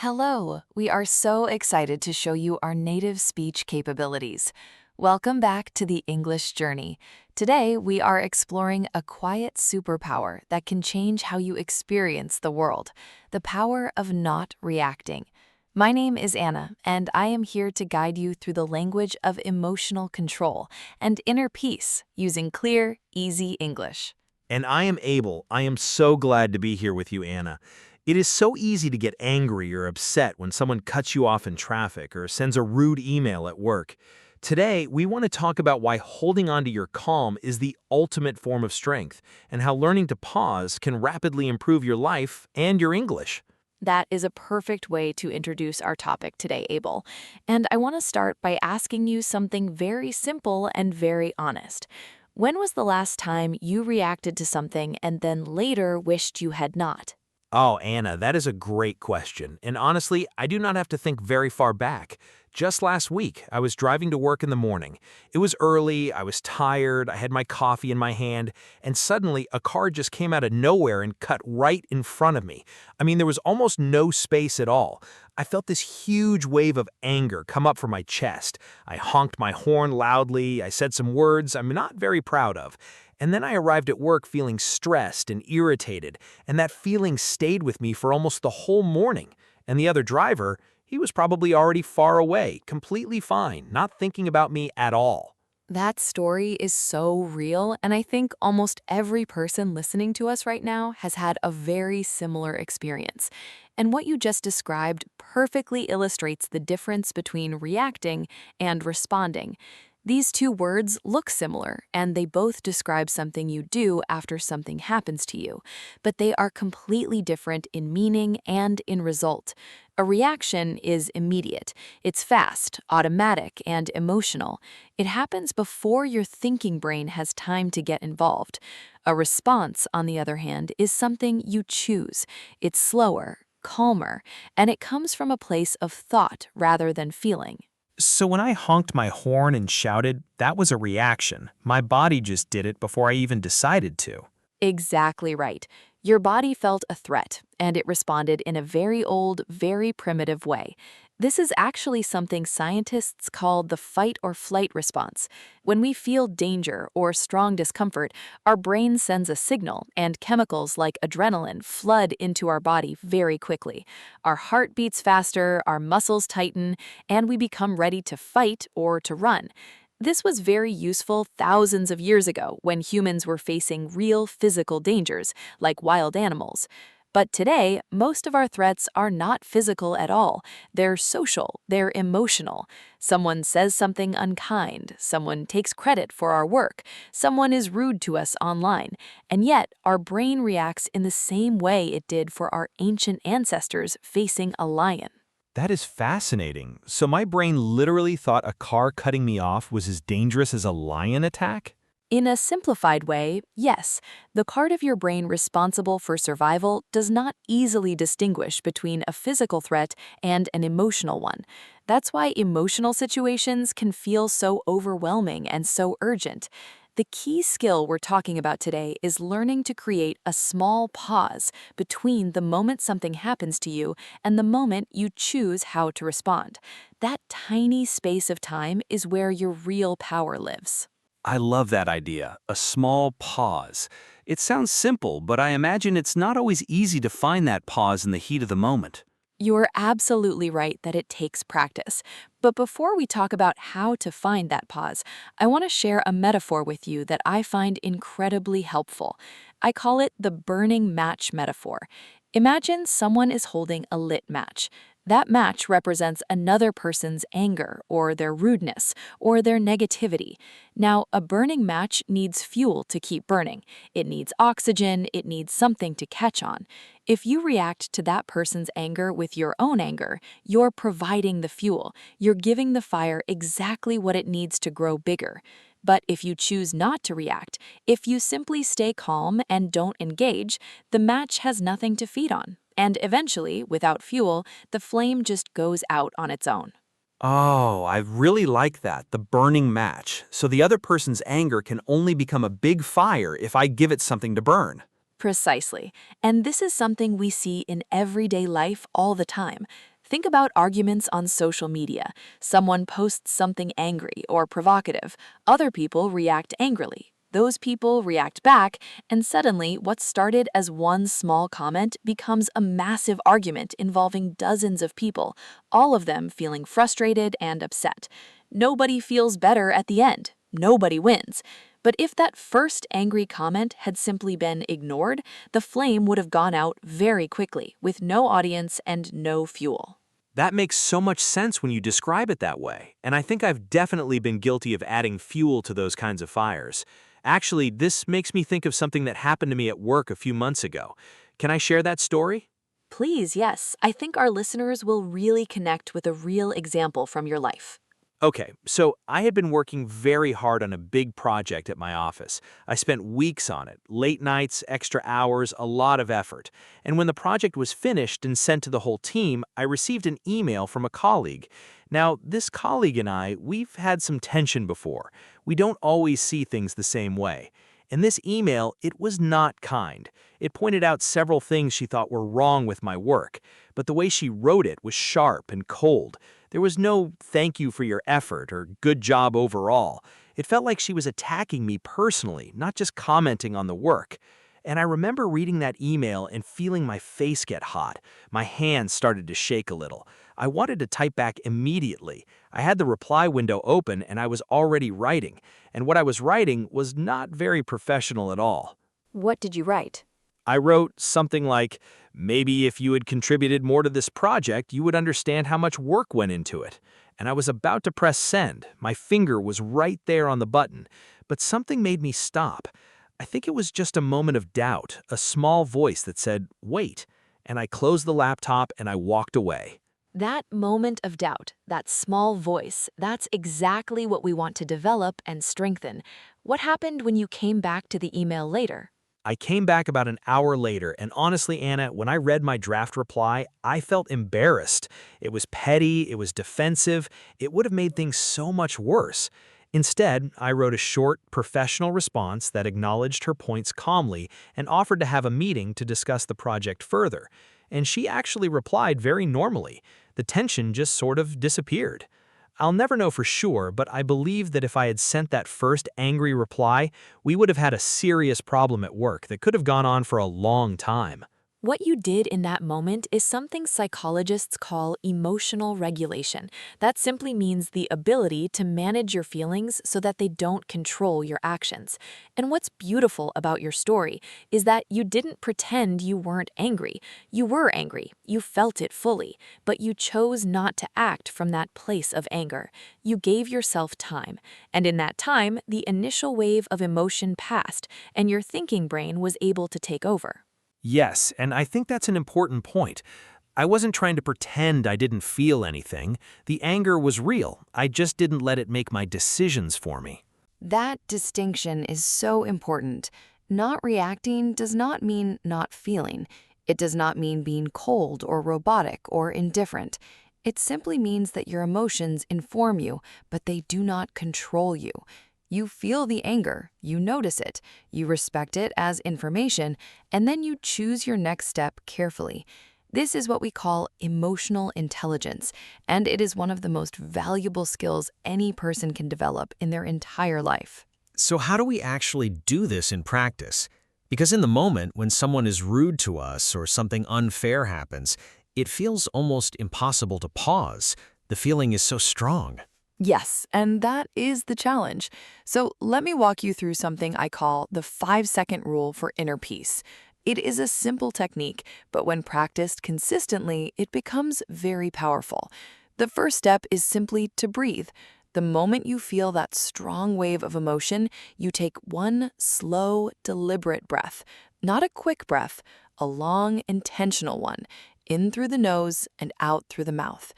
Hello, we are so excited to show you our native speech capabilities. Welcome back to the English journey. Today, we are exploring a quiet superpower that can change how you experience the world, the power of not reacting. My name is Anna, and I am here to guide you through the language of emotional control and inner peace using clear, easy English. And I am Abel. I am so glad to be here with you, Anna. It is so easy to get angry or upset when someone cuts you off in traffic or sends a rude email at work. Today, we want to talk about why holding on to your calm is the ultimate form of strength and how learning to pause can rapidly improve your life and your English. That is a perfect way to introduce our topic today, Abel. And I want to start by asking you something very simple and very honest. When was the last time you reacted to something and then later wished you had not? Oh, Anna, that is a great question. And honestly, I do not have to think very far back. Just last week, I was driving to work in the morning. It was early, I was tired, I had my coffee in my hand, and suddenly a car just came out of nowhere and cut right in front of me. I mean, there was almost no space at all. I felt this huge wave of anger come up from my chest. I honked my horn loudly, I said some words I'm not very proud of. And then I arrived at work feeling stressed and irritated, and that feeling stayed with me for almost the whole morning. And the other driver, he was probably already far away, completely fine, not thinking about me at all. That story is so real, and I think almost every person listening to us right now has had a very similar experience. And what you just described perfectly illustrates the difference between reacting and responding. These two words look similar, and they both describe something you do after something happens to you, but they are completely different in meaning and in result. A reaction is immediate. It's fast, automatic, and emotional. It happens before your thinking brain has time to get involved. A response, on the other hand, is something you choose. It's slower, calmer, and it comes from a place of thought rather than feeling. So when I honked my horn and shouted, that was a reaction. My body just did it before I even decided to. Exactly right. Your body felt a threat, and it responded in a very old, very primitive way. This is actually something scientists call the fight or flight response. When we feel danger or strong discomfort, our brain sends a signal, and chemicals like adrenaline flood into our body very quickly. Our heart beats faster, our muscles tighten, and we become ready to fight or to run. This was very useful thousands of years ago when humans were facing real physical dangers, like wild animals. But today, most of our threats are not physical at all. They're social, they're emotional. Someone says something unkind, someone takes credit for our work, someone is rude to us online, and yet our brain reacts in the same way it did for our ancient ancestors facing a lion. That is fascinating. So my brain literally thought a car cutting me off was as dangerous as a lion attack? In a simplified way, yes, the part of your brain responsible for survival does not easily distinguish between a physical threat and an emotional one. That's why emotional situations can feel so overwhelming and so urgent. The key skill we're talking about today is learning to create a small pause between the moment something happens to you and the moment you choose how to respond. That tiny space of time is where your real power lives. I love that idea, a small pause. It sounds simple, but I imagine it's not always easy to find that pause in the heat of the moment. You're absolutely right that it takes practice. But before we talk about how to find that pause, I want to share a metaphor with you that I find incredibly helpful. I call it the burning match metaphor. Imagine someone is holding a lit match. That match represents another person's anger or their rudeness or their negativity. Now, a burning match needs fuel to keep burning. It needs oxygen, it needs something to catch on. If you react to that person's anger with your own anger, you're providing the fuel. You're giving the fire exactly what it needs to grow bigger. But if you choose not to react, if you simply stay calm and don't engage, the match has nothing to feed on. And eventually, without fuel, the flame just goes out on its own. Oh, I really like that, the burning match. So the other person's anger can only become a big fire if I give it something to burn. Precisely. And this is something we see in everyday life all the time. Think about arguments on social media. Someone posts something angry or provocative. Other people react angrily. Those people react back, and suddenly what started as one small comment becomes a massive argument involving dozens of people, all of them feeling frustrated and upset. Nobody feels better at the end. Nobody wins. But if that first angry comment had simply been ignored, the flame would have gone out very quickly, with no audience and no fuel. That makes so much sense when you describe it that way, and I think I've definitely been guilty of adding fuel to those kinds of fires. Actually, this makes me think of something that happened to me at work a few months ago. Can I share that story? Please, yes, I think our listeners will really connect with a real example from your life. Okay, so I had been working very hard on a big project at my office. I spent weeks on it, late nights, extra hours, a lot of effort. And when the project was finished and sent to the whole team, I received an email from a colleague. Now, this colleague and I, we've had some tension before. We don't always see things the same way. In this email, it was not kind. It pointed out several things she thought were wrong with my work, but the way she wrote it was sharp and cold. There was no thank you for your effort or good job overall. It felt like she was attacking me personally, not just commenting on the work. And I remember reading that email and feeling my face get hot. My hands started to shake a little. I wanted to type back immediately. I had the reply window open and I was already writing. And what I was writing was not very professional at all. What did you write? I wrote something like, maybe if you had contributed more to this project, you would understand how much work went into it. And I was about to press send. My finger was right there on the button, but something made me stop. I think it was just a moment of doubt, a small voice that said, wait. And I closed the laptop and I walked away. That moment of doubt, that small voice, that's exactly what we want to develop and strengthen. What happened when you came back to the email later? I came back about an hour later, and honestly, Anna, when I read my draft reply, I felt embarrassed. It was petty, it was defensive, it would have made things so much worse. Instead, I wrote a short, professional response that acknowledged her points calmly and offered to have a meeting to discuss the project further. And she actually replied very normally. The tension just sort of disappeared. I'll never know for sure, but I believe that if I had sent that first angry reply, we would have had a serious problem at work that could have gone on for a long time. What you did in that moment is something psychologists call emotional regulation. That simply means the ability to manage your feelings so that they don't control your actions. And what's beautiful about your story is that you didn't pretend you weren't angry. You were angry, you felt it fully, but you chose not to act from that place of anger. You gave yourself time, and in that time, the initial wave of emotion passed, and your thinking brain was able to take over. Yes, and I think that's an important point. I wasn't trying to pretend I didn't feel anything. The anger was real. I just didn't let it make my decisions for me. That distinction is so important. Not reacting does not mean not feeling. It does not mean being cold or robotic or indifferent. It simply means that your emotions inform you, but they do not control you. You feel the anger, you notice it, you respect it as information, and then you choose your next step carefully. This is what we call emotional intelligence, and it is one of the most valuable skills any person can develop in their entire life. So how do we actually do this in practice? Because in the moment, when someone is rude to us or something unfair happens, it feels almost impossible to pause. The feeling is so strong. Yes, and that is the challenge. So let me walk you through something I call the 5-second rule for inner peace. It is a simple technique, but when practiced consistently, it becomes very powerful. The first step is simply to breathe. The moment you feel that strong wave of emotion, you take one slow, deliberate breath. Not a quick breath, a long, intentional one, in through the nose and out through the mouth.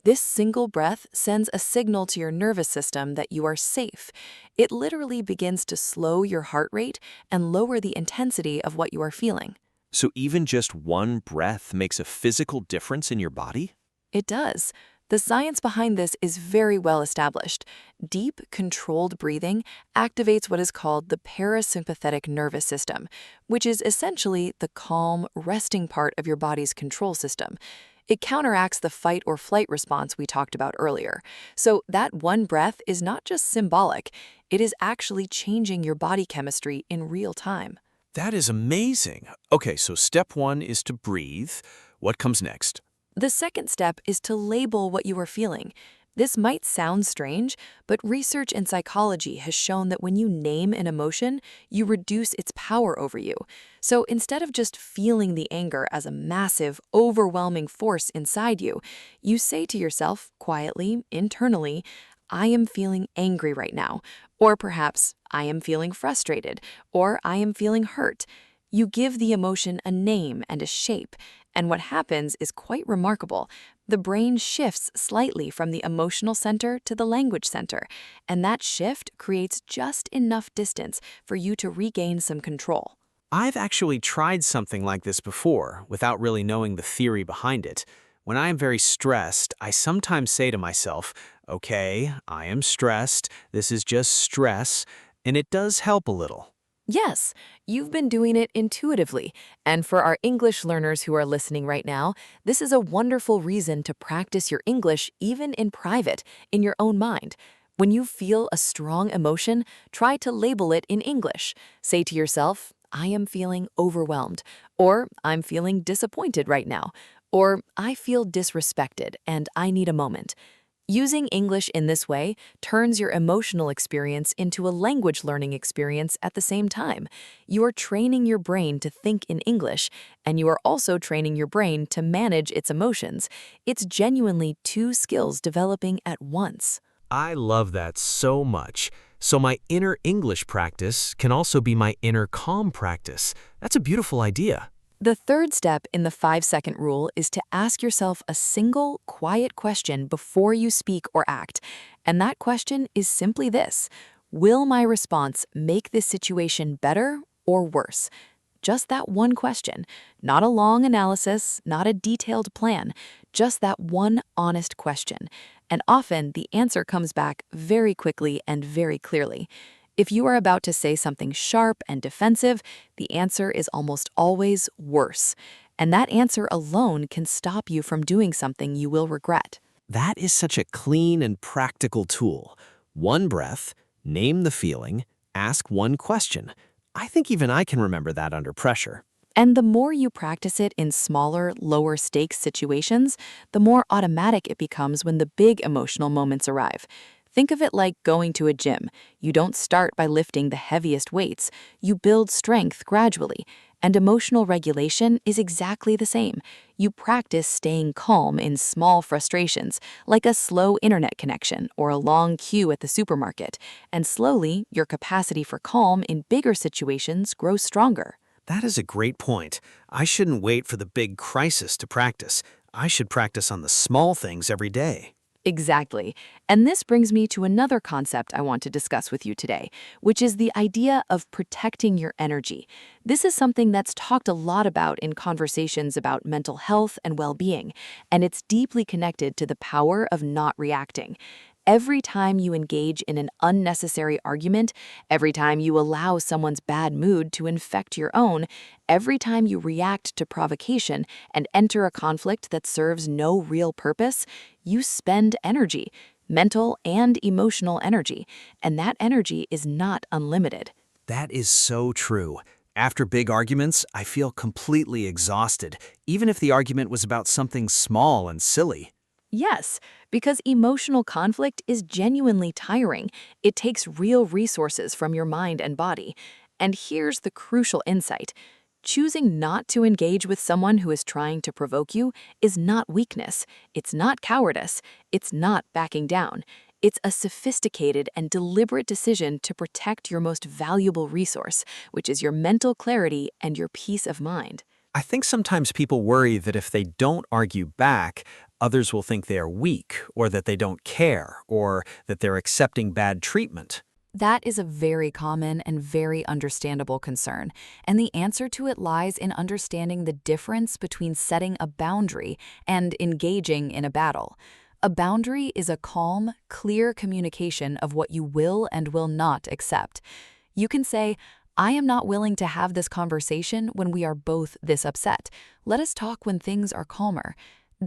This single breath sends a signal to your nervous system that you are safe. It literally begins to slow your heart rate and lower the intensity of what you are feeling. So even just one breath makes a physical difference in your body? It does. The science behind this is very well established. Deep, controlled breathing activates what is called the parasympathetic nervous system, which is essentially the calm, resting part of your body's control system. It counteracts the fight or flight response we talked about earlier. So that one breath is not just symbolic, it is actually changing your body chemistry in real time. That is amazing. Okay, so step 1 is to breathe. What comes next? The second step is to label what you are feeling. This might sound strange, but research in psychology has shown that when you name an emotion, you reduce its power over you. So instead of just feeling the anger as a massive, overwhelming force inside you, you say to yourself, quietly, internally, I am feeling angry right now. Or perhaps, I am feeling frustrated. Or I am feeling hurt. You give the emotion a name and a shape, and what happens is quite remarkable. The brain shifts slightly from the emotional center to the language center, and that shift creates just enough distance for you to regain some control. I've actually tried something like this before, without really knowing the theory behind it. When I am very stressed, I sometimes say to myself, okay, I am stressed, this is just stress, and it does help a little. Yes, you've been doing it intuitively. And for our English learners who are listening right now, this is a wonderful reason to practice your English even in private, in your own mind. When you feel a strong emotion, try to label it in English. Say to yourself, I am feeling overwhelmed, or I'm feeling disappointed right now, or I feel disrespected and I need a moment. Using English in this way turns your emotional experience into a language learning experience at the same time. You are training your brain to think in English, and you are also training your brain to manage its emotions. It's genuinely two skills developing at once. I love that so much. So my inner English practice can also be my inner calm practice. That's a beautiful idea. The third step in the 5-second rule is to ask yourself a single, quiet question before you speak or act. And that question is simply this: will my response make this situation better or worse? Just that one question, not a long analysis, not a detailed plan, just that one honest question. And often the answer comes back very quickly and very clearly. If you are about to say something sharp and defensive, the answer is almost always worse. And that answer alone can stop you from doing something you will regret. That is such a clean and practical tool. One breath, name the feeling, ask one question. I think even I can remember that under pressure. And the more you practice it in smaller, lower stakes situations, the more automatic it becomes when the big emotional moments arrive. Think of it like going to a gym. You don't start by lifting the heaviest weights. You build strength gradually. And emotional regulation is exactly the same. You practice staying calm in small frustrations, like a slow internet connection or a long queue at the supermarket. And slowly, your capacity for calm in bigger situations grows stronger. That is a great point. I shouldn't wait for the big crisis to practice. I should practice on the small things every day. Exactly. And this brings me to another concept I want to discuss with you today, which is the idea of protecting your energy. This is something that's talked a lot about in conversations about mental health and well-being, and it's deeply connected to the power of not reacting. Every time you engage in an unnecessary argument, every time you allow someone's bad mood to infect your own, every time you react to provocation and enter a conflict that serves no real purpose, you spend energy, mental and emotional energy, and that energy is not unlimited. That is so true. After big arguments, I feel completely exhausted, even if the argument was about something small and silly. Yes, because emotional conflict is genuinely tiring. It takes real resources from your mind and body. And here's the crucial insight. Choosing not to engage with someone who is trying to provoke you is not weakness. It's not cowardice. It's not backing down. It's a sophisticated and deliberate decision to protect your most valuable resource, which is your mental clarity and your peace of mind. I think sometimes people worry that if they don't argue back, others will think they are weak, or that they don't care, or that they're accepting bad treatment. That is a very common and very understandable concern, and the answer to it lies in understanding the difference between setting a boundary and engaging in a battle. A boundary is a calm, clear communication of what you will and will not accept. You can say, I am not willing to have this conversation when we are both this upset. Let us talk when things are calmer.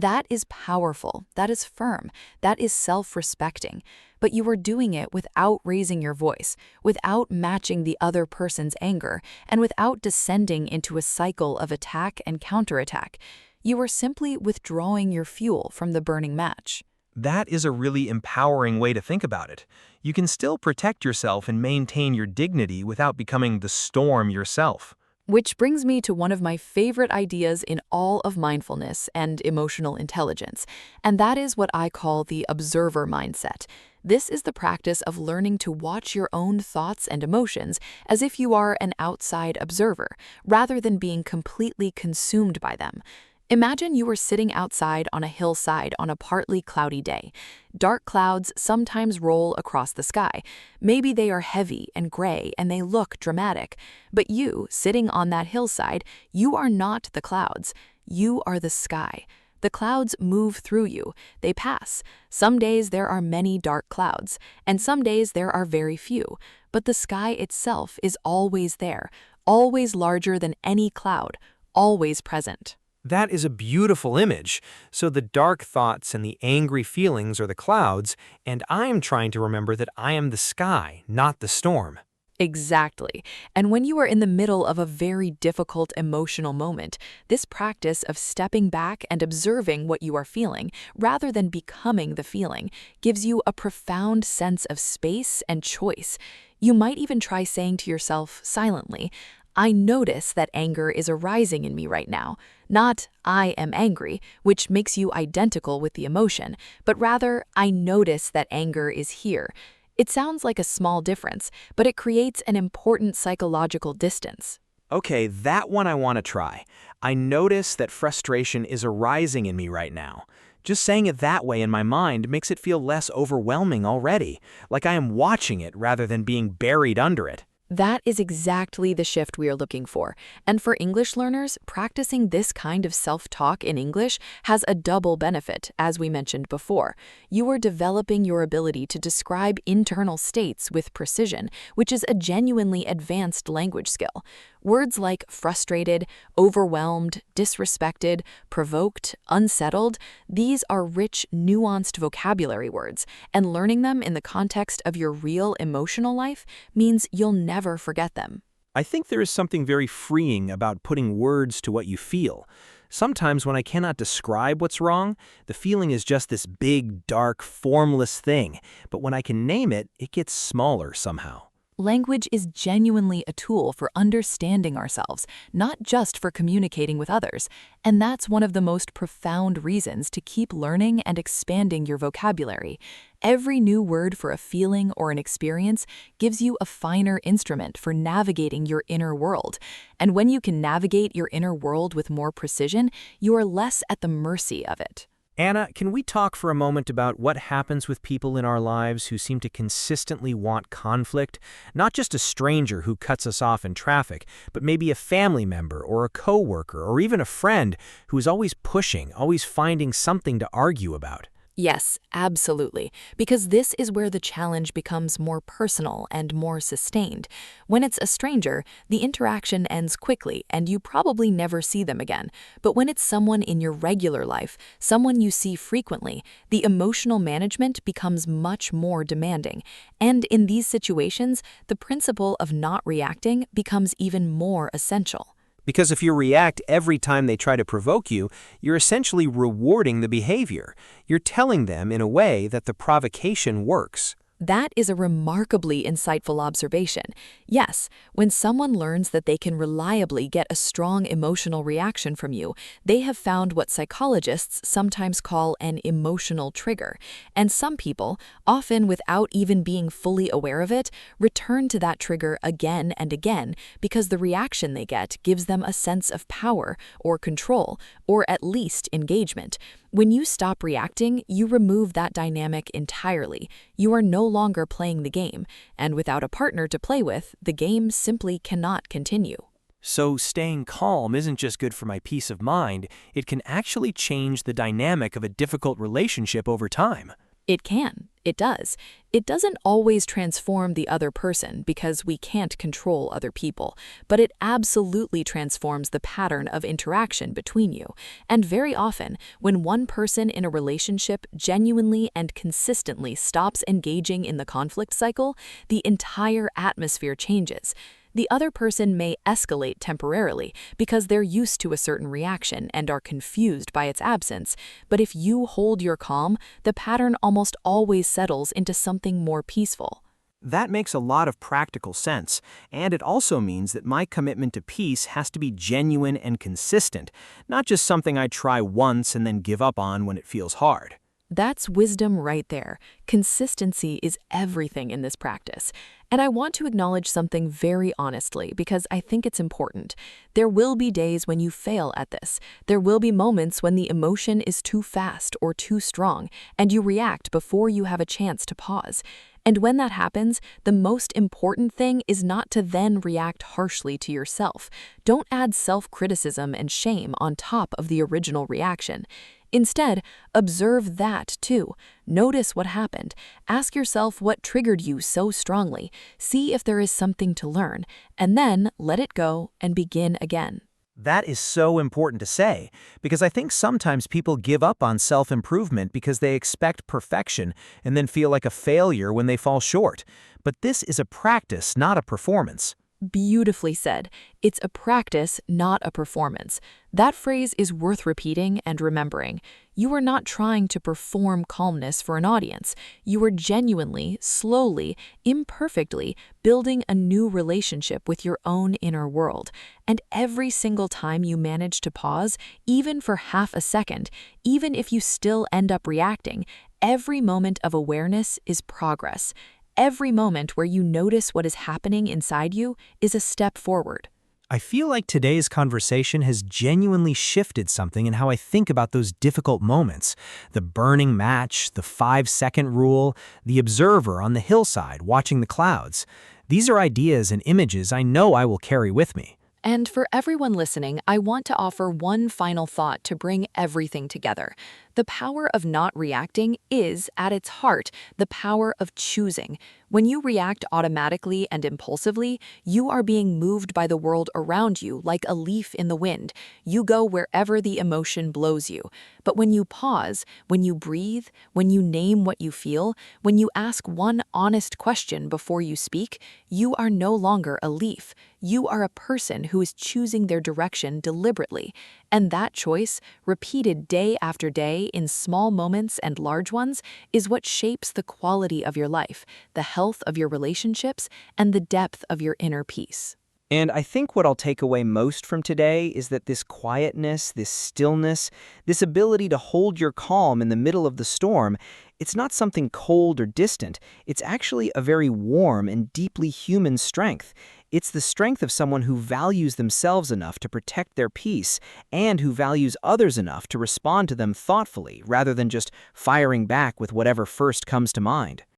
That is powerful, that is firm, that is self-respecting. But you are doing it without raising your voice, without matching the other person's anger, and without descending into a cycle of attack and counterattack. You are simply withdrawing your fuel from the burning match. That is a really empowering way to think about it. You can still protect yourself and maintain your dignity without becoming the storm yourself. Which brings me to one of my favorite ideas in all of mindfulness and emotional intelligence, and that is what I call the observer mindset. This is the practice of learning to watch your own thoughts and emotions as if you are an outside observer, rather than being completely consumed by them. Imagine you were sitting outside on a hillside on a partly cloudy day. Dark clouds sometimes roll across the sky. Maybe they are heavy and gray and they look dramatic. But you, sitting on that hillside, you are not the clouds. You are the sky. The clouds move through you. They pass. Some days there are many dark clouds, and some days there are very few. But the sky itself is always there, always larger than any cloud, always present. That is a beautiful image. So the dark thoughts and the angry feelings are the clouds, and I'm trying to remember that I am the sky, not the storm. Exactly. And when you are in the middle of a very difficult emotional moment, this practice of stepping back and observing what you are feeling, rather than becoming the feeling, gives you a profound sense of space and choice. You might even try saying to yourself silently, I notice that anger is arising in me right now. Not, I am angry, which makes you identical with the emotion, but rather, I notice that anger is here. It sounds like a small difference, but it creates an important psychological distance. Okay, that one I want to try. I notice that frustration is arising in me right now. Just saying it that way in my mind makes it feel less overwhelming already, like I am watching it rather than being buried under it. That is exactly the shift we are looking for. And for English learners, practicing this kind of self-talk in English has a double benefit, as we mentioned before. You are developing your ability to describe internal states with precision, which is a genuinely advanced language skill. Words like frustrated, overwhelmed, disrespected, provoked, unsettled, these are rich, nuanced vocabulary words, and learning them in the context of your real emotional life means you'll never forget them. I think there is something very freeing about putting words to what you feel. Sometimes when I cannot describe what's wrong, the feeling is just this big, dark, formless thing, but when I can name it, it gets smaller somehow. Language is genuinely a tool for understanding ourselves, not just for communicating with others. And that's one of the most profound reasons to keep learning and expanding your vocabulary. Every new word for a feeling or an experience gives you a finer instrument for navigating your inner world. And when you can navigate your inner world with more precision, you are less at the mercy of it. Anna, can we talk for a moment about what happens with people in our lives who seem to consistently want conflict? Not just a stranger who cuts us off in traffic, but maybe a family member or a coworker or even a friend who is always pushing, always finding something to argue about. Yes, absolutely, because this is where the challenge becomes more personal and more sustained. When it's a stranger, the interaction ends quickly and you probably never see them again. But when it's someone in your regular life, someone you see frequently, the emotional management becomes much more demanding. And in these situations, the principle of not reacting becomes even more essential. Because if you react every time they try to provoke you, you're essentially rewarding the behavior. You're telling them in a way that the provocation works. That is a remarkably insightful observation. Yes, when someone learns that they can reliably get a strong emotional reaction from you, they have found what psychologists sometimes call an emotional trigger. And some people, often without even being fully aware of it, return to that trigger again and again because the reaction they get gives them a sense of power or control, or at least engagement. When you stop reacting, you remove that dynamic entirely. You are no longer playing the game, and without a partner to play with, the game simply cannot continue. So staying calm isn't just good for my peace of mind, it can actually change the dynamic of a difficult relationship over time. It can. It does. It doesn't always transform the other person because we can't control other people, but it absolutely transforms the pattern of interaction between you. And very often, when one person in a relationship genuinely and consistently stops engaging in the conflict cycle, the entire atmosphere changes. The other person may escalate temporarily because they're used to a certain reaction and are confused by its absence, but if you hold your calm, the pattern almost always settles into something more peaceful. That makes a lot of practical sense, and it also means that my commitment to peace has to be genuine and consistent, not just something I try once and then give up on when it feels hard. That's wisdom right there. Consistency is everything in this practice. And I want to acknowledge something very honestly because I think it's important. There will be days when you fail at this. There will be moments when the emotion is too fast or too strong, and you react before you have a chance to pause. And when that happens, the most important thing is not to then react harshly to yourself. Don't add self-criticism and shame on top of the original reaction. Instead, observe that too. Notice what happened. Ask yourself what triggered you so strongly. See if there is something to learn, and then let it go and begin again. That is so important to say, because I think sometimes people give up on self-improvement because they expect perfection and then feel like a failure when they fall short. But this is a practice, not a performance. Beautifully said. It's a practice, not a performance. That phrase is worth repeating and remembering. You are not trying to perform calmness for an audience. You are genuinely, slowly, imperfectly building a new relationship with your own inner world. And every single time you manage to pause, even for half a second, even if you still end up reacting, every moment of awareness is progress. Every moment where you notice what is happening inside you is a step forward. I feel like today's conversation has genuinely shifted something in how I think about those difficult moments. The burning match, the 5-second rule, the observer on the hillside watching the clouds. These are ideas and images I know I will carry with me. And for everyone listening, I want to offer one final thought to bring everything together. The power of not reacting is, at its heart, the power of choosing. When you react automatically and impulsively, you are being moved by the world around you like a leaf in the wind. You go wherever the emotion blows you. But when you pause, when you breathe, when you name what you feel, when you ask one honest question before you speak, you are no longer a leaf. You are a person who is choosing their direction deliberately. And that choice, repeated day after day in small moments and large ones, is what shapes the quality of your life, the health of your relationships, and the depth of your inner peace. And I think what I'll take away most from today is that this quietness, this stillness, this ability to hold your calm in the middle of the storm, it's not something cold or distant. It's actually a very warm and deeply human strength. It's the strength of someone who values themselves enough to protect their peace and who values others enough to respond to them thoughtfully rather than just firing back with whatever first comes to mind.